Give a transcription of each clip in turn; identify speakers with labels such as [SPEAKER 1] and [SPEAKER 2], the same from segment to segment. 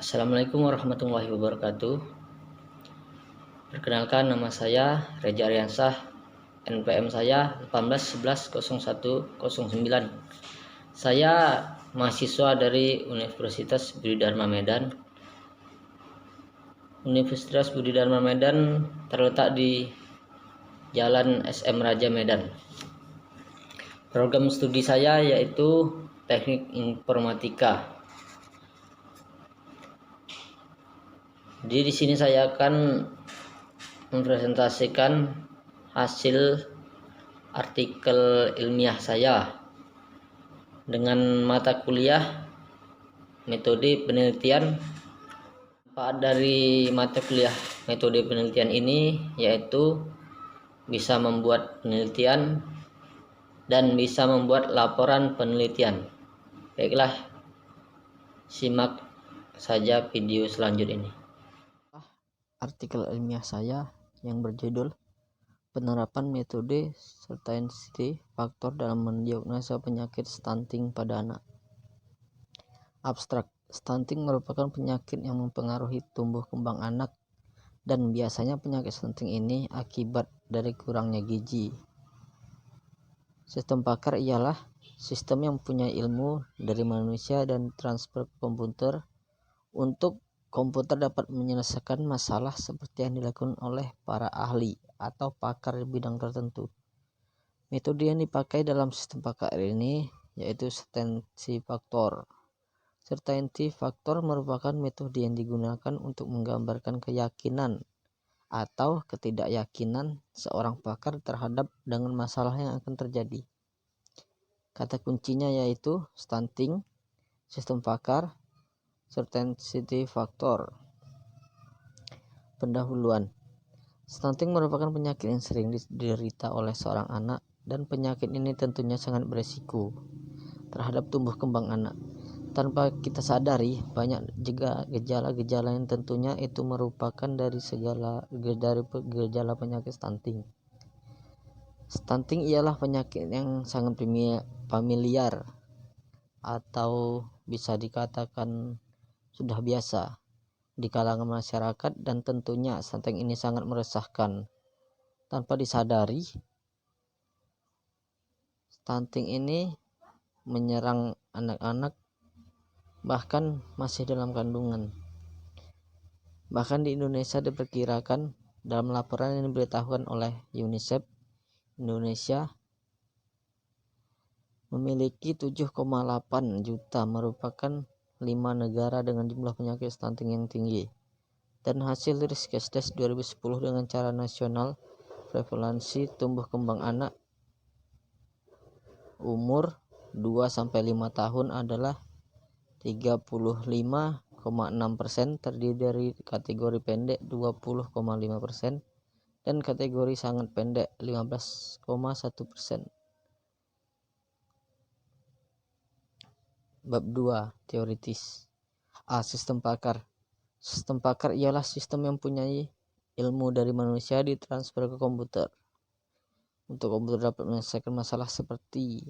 [SPEAKER 1] Assalamualaikum warahmatullahi wabarakatuh. Perkenalkan, nama saya Reza Aryansah. NPM saya 18110109. Saya mahasiswa dari Universitas Budi Dharma Medan. Universitas Budi Dharma Medan terletak di Jalan SM Raja Medan. Program studi saya yaitu Teknik Informatika. Jadi di sini saya akan mempresentasikan hasil artikel ilmiah saya dengan mata kuliah metode penelitian. Manfaat dari mata kuliah metode penelitian ini yaitu bisa membuat penelitian dan bisa membuat laporan penelitian. Baiklah, simak saja video selanjutnya ini. Artikel ilmiah saya yang berjudul Penerapan Metode Certainty Faktor dalam Mendiagnosa Penyakit Stunting pada Anak. Abstrak. Stunting merupakan penyakit yang mempengaruhi tumbuh kembang anak, dan biasanya penyakit stunting ini akibat dari kurangnya gizi. Sistem pakar ialah sistem yang punya ilmu dari manusia dan transfer ke komputer untuk komputer dapat menyelesaikan masalah seperti yang dilakukan oleh para ahli atau pakar di bidang tertentu. Metode yang dipakai dalam sistem pakar ini yaitu certainty factor. Certainty factor merupakan metode yang digunakan untuk menggambarkan keyakinan atau ketidakyakinan seorang pakar terhadap dengan masalah yang akan terjadi. Kata kuncinya yaitu stunting, sistem pakar, certainty factor. Pendahuluan. Stunting merupakan penyakit yang sering diderita oleh seorang anak, dan penyakit ini tentunya sangat berisiko terhadap tumbuh kembang anak. Tanpa kita sadari, banyak juga gejala-gejala yang tentunya itu merupakan dari gejala penyakit stunting. Stunting ialah penyakit yang sangat familiar atau bisa dikatakan sudah biasa di kalangan masyarakat, dan tentunya stunting ini sangat meresahkan. Tanpa disadari, stunting ini menyerang anak-anak bahkan masih dalam kandungan. Bahkan di Indonesia diperkirakan dalam laporan yang diberitahukan oleh UNICEF, Indonesia memiliki 7,8 juta, merupakan 5 negara dengan jumlah penyakit stunting yang tinggi. Dan hasil Riskesdas 2010 dengan cara nasional prevalensi tumbuh kembang anak umur 2-5 tahun adalah 35,6%, terdiri dari kategori pendek 20,5% dan kategori sangat pendek 15,1%. Bab 2. Teoritis. Sistem pakar. Sistem pakar ialah sistem yang mempunyai ilmu dari manusia ditransfer ke komputer untuk komputer dapat menyelesaikan masalah seperti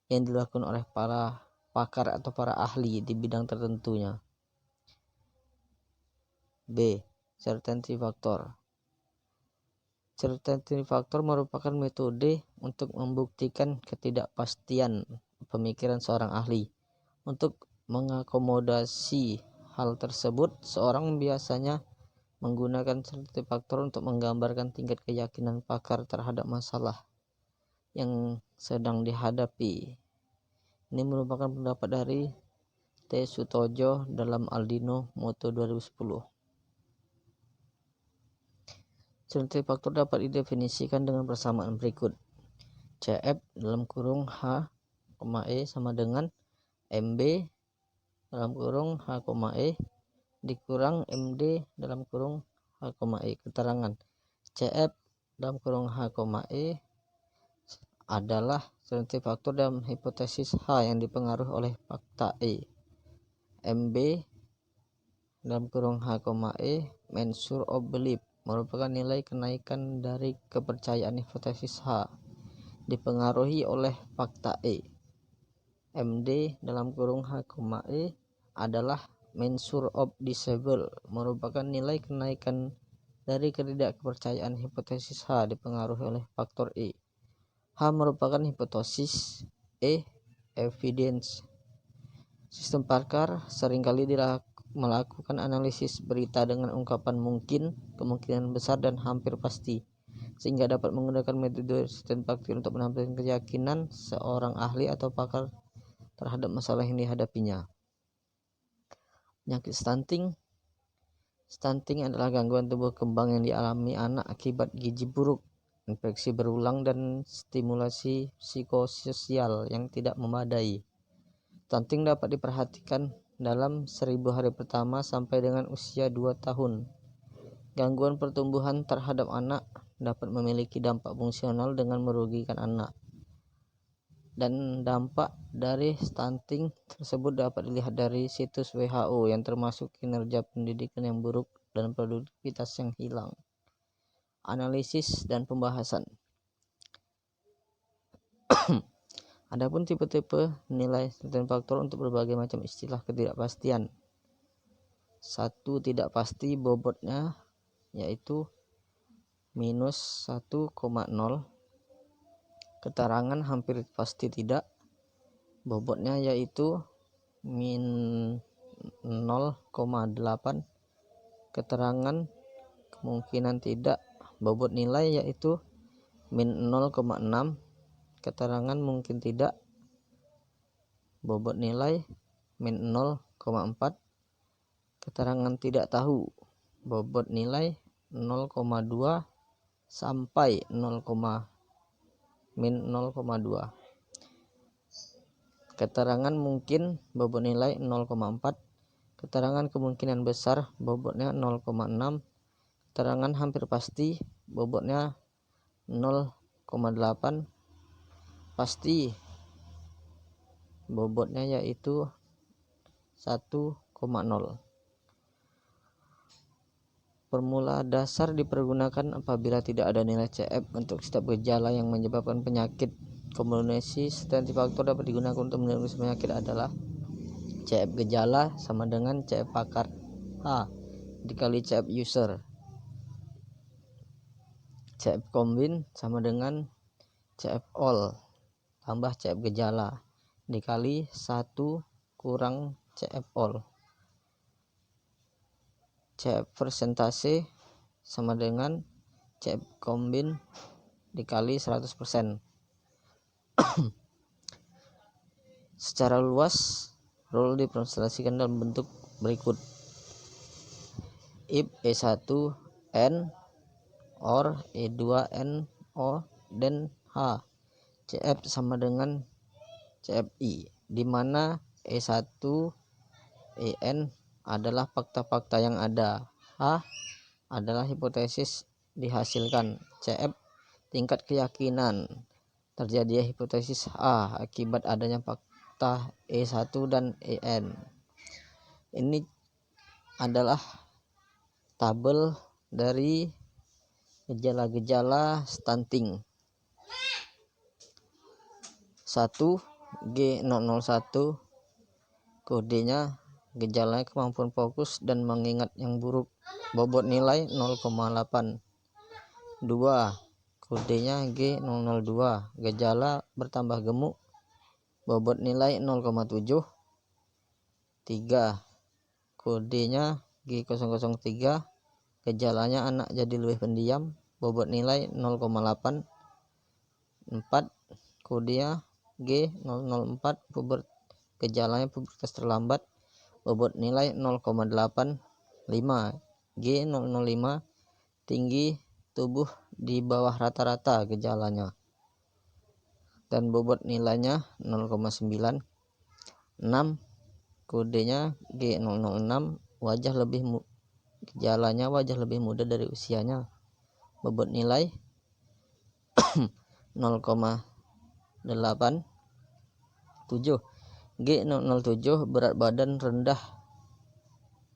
[SPEAKER 1] yang dilakukan oleh para pakar atau para ahli di bidang tertentunya. B. Certainty factor. Certainty factor merupakan metode untuk membuktikan ketidakpastian pemikiran seorang ahli. Untuk mengakomodasi hal tersebut, seorang biasanya menggunakan certainty factor untuk menggambarkan tingkat keyakinan pakar terhadap masalah yang sedang dihadapi. Ini merupakan pendapat dari T. Sutojo dalam Aldino Moto 2010. Certainty factor dapat didefinisikan dengan persamaan berikut. CF dalam kurung H, E sama dengan MB dalam kurung H, E dikurang MD dalam kurung H, E. Keterangan CF dalam kurung H, E adalah certainty factor dalam hipotesis H yang dipengaruhi oleh fakta E. MB dalam kurung H, E measure of belief merupakan nilai kenaikan dari kepercayaan hipotesis H dipengaruhi oleh fakta E. MD dalam kurung H, E adalah measure of disable merupakan nilai kenaikan dari ketidakpercayaan. Hipotesis H dipengaruhi oleh faktor E. H merupakan hipotesis, E evidence. Sistem Parker seringkali melakukan analisis berita dengan ungkapan mungkin, kemungkinan besar, dan hampir pasti, sehingga dapat menggunakan metode sistem Parker untuk menampilkan keyakinan seorang ahli atau pakar terhadap masalah yang dihadapinya. Penyakit stunting. Stunting adalah gangguan tumbuh kembang yang dialami anak akibat gizi buruk, infeksi berulang, dan stimulasi psikososial yang tidak memadai. Stunting dapat diperhatikan dalam 1000 hari pertama sampai dengan usia 2 tahun. Gangguan pertumbuhan terhadap anak dapat memiliki dampak fungsional dengan merugikan anak. Dan dampak dari stunting tersebut dapat dilihat dari situs WHO yang termasuk kinerja pendidikan yang buruk dan produktivitas yang hilang. Analisis dan pembahasan. Adapun tipe-tipe nilai certain faktor untuk berbagai macam istilah ketidakpastian. 1. Tidak pasti bobotnya yaitu minus 1,0. Keterangan hampir pasti tidak, bobotnya yaitu min 0,8. Keterangan kemungkinan tidak, bobot nilai yaitu min 0,6. Keterangan mungkin tidak, bobot nilai min 0,4. Keterangan tidak tahu, bobot nilai 0,2 sampai min 0,2. Keterangan mungkin, bobot nilai 0,4. Keterangan kemungkinan besar, bobotnya 0,6. Keterangan hampir pasti, bobotnya 0,8. Pasti, bobotnya yaitu 1,0. Formula dasar dipergunakan apabila tidak ada nilai CF untuk setiap gejala yang menyebabkan penyakit. Kombinasi statistical faktor dapat digunakan untuk mendiagnosis penyakit adalah CF gejala sama dengan CF pakar H dikali CF user. CF kombin sama dengan CF all tambah CF gejala dikali 1 kurang CF all. CF persentase sama dengan CF kombin dikali 100%. Secara luas, rule dipresentasikan dalam bentuk berikut. If E1N or E2NO then H CF sama dengan CFI, di mana E1En adalah fakta-fakta yang ada, H adalah hipotesis dihasilkan, CF tingkat keyakinan terjadinya hipotesis A akibat adanya fakta E1 dan En. Ini adalah tabel dari gejala-gejala stunting. 1. G001 kodenya gejalanya kemampuan fokus dan mengingat yang buruk, bobot nilai 0,8. 2. Kodenya G002 gejala bertambah gemuk, bobot nilai 0,7. 3. Kodenya G003 gejalanya anak jadi lebih pendiam, bobot nilai 0,8. 4. Kodenya G004 gejalanya pubertas terlambat, bobot nilai 0,8. 5. G005 tinggi tubuh di bawah rata-rata gejalanya dan bobot nilainya 0,9. 6. Kodenya G006 gejalanya wajah lebih muda dari usianya, bobot nilai 0,8. 7. G007 berat badan rendah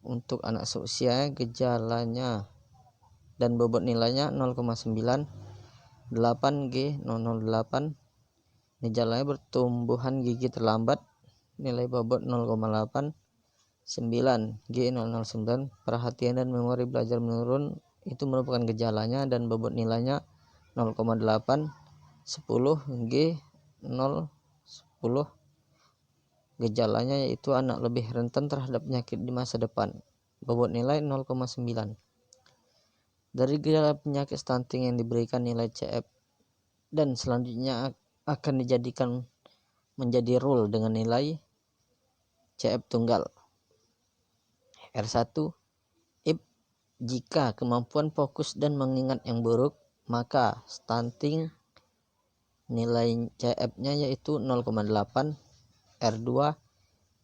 [SPEAKER 1] untuk anak seusia gejalanya dan bobot nilainya 0,9. 8. G008 gejalanya pertumbuhan gigi terlambat, nilai bobot 0,8. 9. G009 perhatian dan memori belajar menurun itu merupakan gejalanya dan bobot nilainya 0,8. 10. G010 gejalanya yaitu anak lebih rentan terhadap penyakit di masa depan, bobot nilai 0,9. Dari gejala penyakit stunting yang diberikan nilai CF dan selanjutnya akan dijadikan menjadi rule dengan nilai CF tunggal. R1. If jika kemampuan fokus dan mengingat yang buruk, maka stunting nilai CF-nya yaitu 0,8. R2.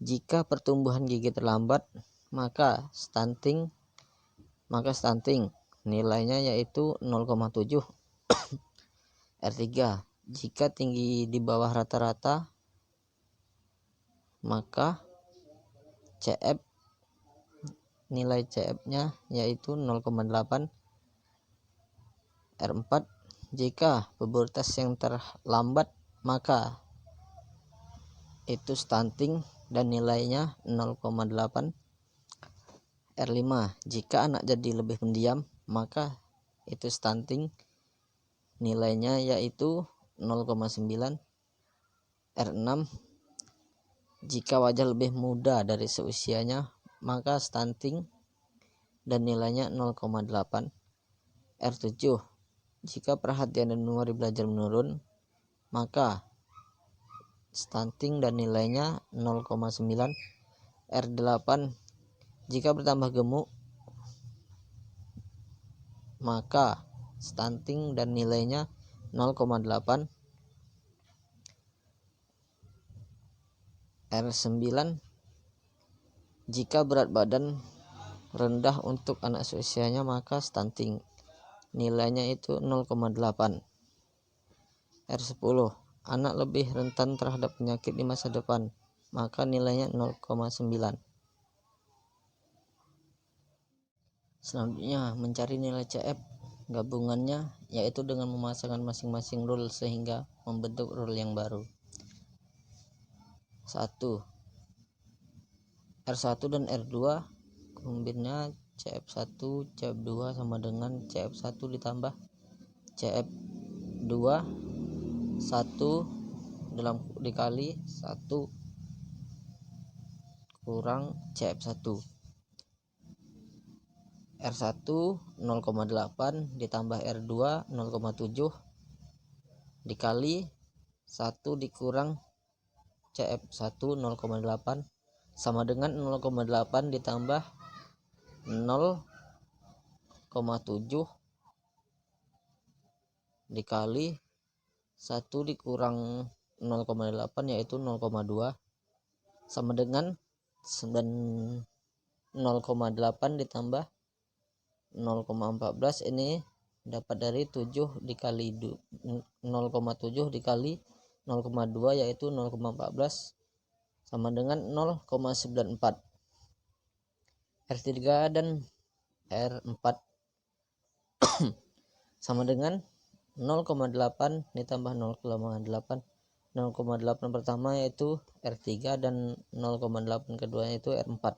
[SPEAKER 1] Jika pertumbuhan gigi terlambat, maka stunting nilainya yaitu 0,7. R3. Jika tinggi di bawah rata-rata, maka nilai CF-nya yaitu 0,8. R4. Jika pubertas yang terlambat, maka itu stunting dan nilainya 0,8. R5. Jika anak jadi lebih pendiam, maka itu stunting, nilainya yaitu 0,9. R6. Jika wajah lebih muda dari seusianya, maka stunting dan nilainya 0,8. R7. Jika perhatian dan memori belajar menurun, maka stunting dan nilainya 0,9. R8. Jika bertambah gemuk, maka stunting dan nilainya 0,8. R9. Jika berat badan rendah untuk anak seusianya, maka stunting, nilainya itu 0,8. R10. Anak lebih rentan terhadap penyakit di masa depan, maka nilainya 0,9. Selanjutnya mencari nilai CF gabungannya, yaitu dengan memasangkan masing-masing rule sehingga membentuk rule yang baru. 1. R1 dan R2 kombinnya CF1 CF2 sama dengan CF1 ditambah CF2 1 dikali 1 kurang CF1. R1 0,8 ditambah R2 0,7 dikali 1 dikurang CF1 0,8 sama dengan 0,8 ditambah 0,7 dikali 1 dikurang 0,8 yaitu 0,2 sama dengan 0,8 ditambah 0,14 ini dapat dari 7 dikali 0,7 dikali 0,2 yaitu 0,14 sama dengan 0,94. R3 dan R4 sama dengan 0,8 ditambah 0,8. 0,8 pertama yaitu R3 dan 0,8 kedua yaitu R4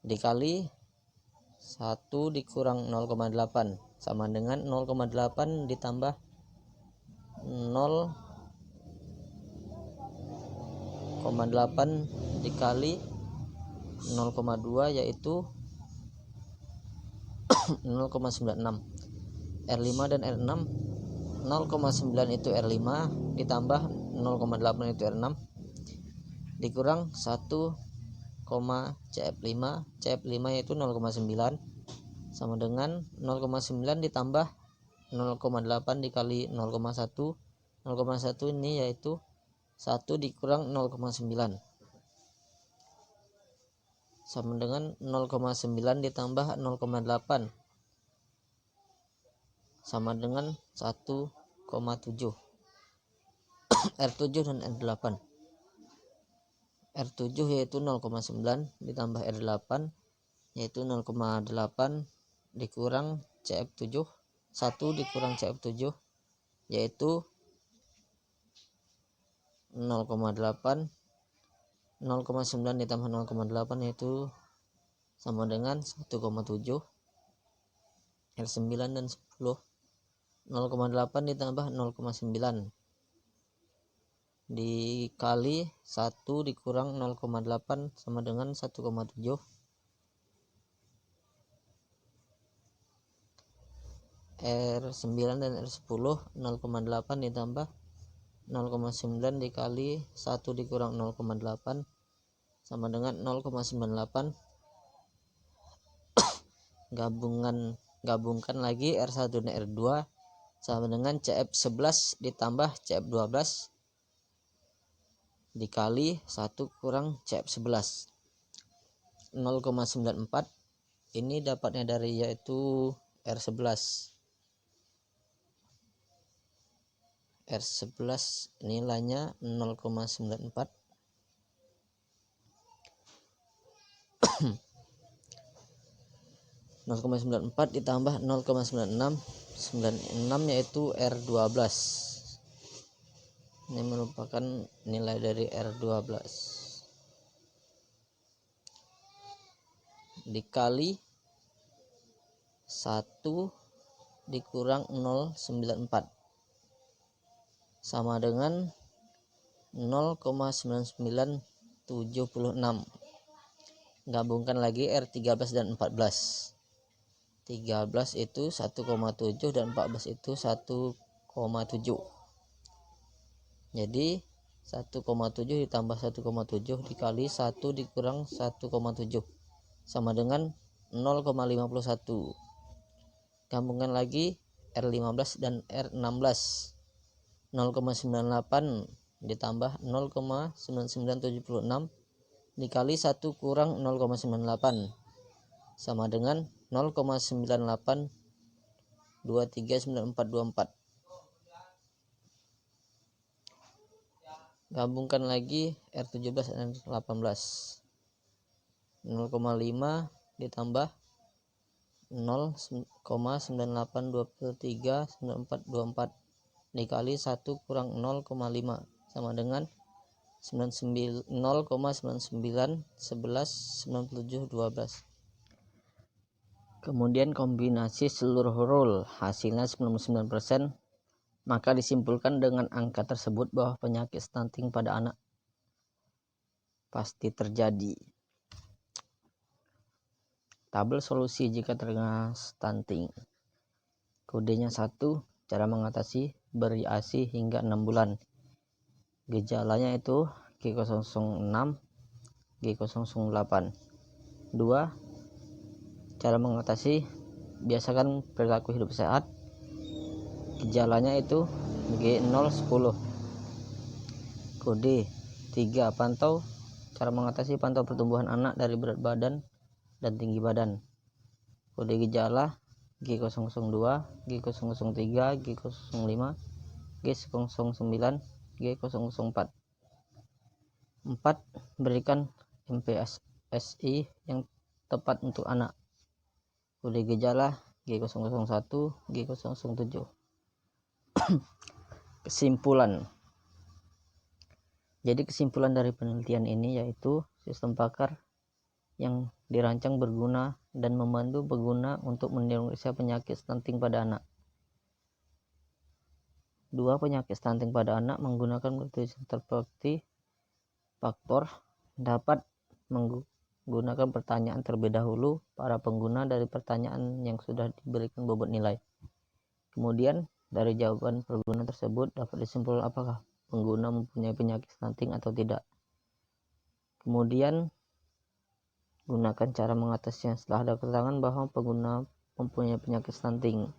[SPEAKER 1] dikali 1 dikurang 0,8 sama dengan 0,8 ditambah 0,8 dikali 0,2 yaitu 0,96. R5 dan R6 0,9 itu R5 ditambah 0,8 itu R6 dikurang 1, CF5 yaitu 0,9 sama dengan 0,9 ditambah 0,8 dikali 0,1 ini yaitu 1 dikurang 0,9 sama dengan 0,9 ditambah 0,8 sama dengan 1,7. R7 dan R8. R7 yaitu 0,9 ditambah R8 yaitu 0,8 dikurang CF7 1 dikurang CF7 yaitu 0,8 0,9 ditambah 0,8 yaitu sama dengan 1,7. R9 dan 10. 0,8 ditambah 0,9 dikali 1 dikurang 0,8 sama dengan 1,7. R9 dan R10. 0,8 ditambah 0,9 dikali 1 dikurang 0,8 sama dengan 0,98. Gabungkan lagi R1 dan R2 sama dengan CF11 ditambah CF12 dikali 1 kurang CF11. 0,94 ini dapatnya dari yaitu R11 nilainya 0,94. 0,94 ditambah 0,96 yaitu R12. Ini merupakan nilai dari R12 dikali 1 dikurang 0,94 sama dengan 0,9976. Gabungkan lagi R13 dan 14. 13 itu 1,7 dan 14 itu 1,7. Jadi 1,7 ditambah 1,7 dikali 1 dikurang 1,7 sama dengan 0,51. Gabungkan lagi R15 dan R16. 0,98 ditambah 0,9976 dikali 1 kurang 0,98 sama dengan 0,98239424. Gabungkan lagi R17 dan R18. 0,5 ditambah 0,98239424 dikali 1 kurang 0,5 sama dengan 0,99119712. Kemudian kombinasi seluruh rule hasilnya 99%, maka disimpulkan dengan angka tersebut bahwa penyakit stunting pada anak pasti terjadi. Tabel solusi jika terkena stunting. Kodenya 1. Cara mengatasi: beri ASI hingga 6 bulan. Gejalanya itu G006, G008. 2. Cara mengatasi: biasakan perilaku hidup sehat. Gejalanya itu G010. Kode 3. Pantau. Cara mengatasi: pantau pertumbuhan anak dari berat badan dan tinggi badan. Kode gejala G002, G003, G05, G009, G004. 4. Berikan MPSI yang tepat untuk anak. Kode gejala G001, G007. Kesimpulan. Jadi kesimpulan dari penelitian ini yaitu sistem PAKAR yang dirancang berguna dan membantu pengguna untuk mendiagnosa penyakit stunting pada anak. 2. Penyakit stunting pada anak menggunakan multi faktor dapat menggunakan pertanyaan terlebih dahulu para pengguna dari pertanyaan yang sudah diberikan bobot nilai. Kemudian dari jawaban pengguna tersebut dapat disimpulkan apakah pengguna mempunyai penyakit stunting atau tidak. Kemudian gunakan cara mengatasinya setelah ada keterangan bahwa pengguna mempunyai penyakit stunting.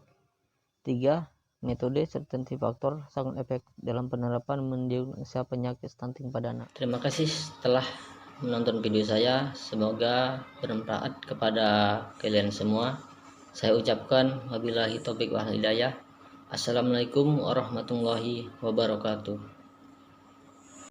[SPEAKER 1] 3. Metode certainty factor sangat efektif dalam penerapan mendiagnosa penyakit stunting pada anak. Terima kasih telah menonton video saya, semoga bermanfaat kepada kalian semua. Saya ucapkan wabillahi taufiq wal hidayah. Assalamualaikum warahmatullahi wabarakatuh.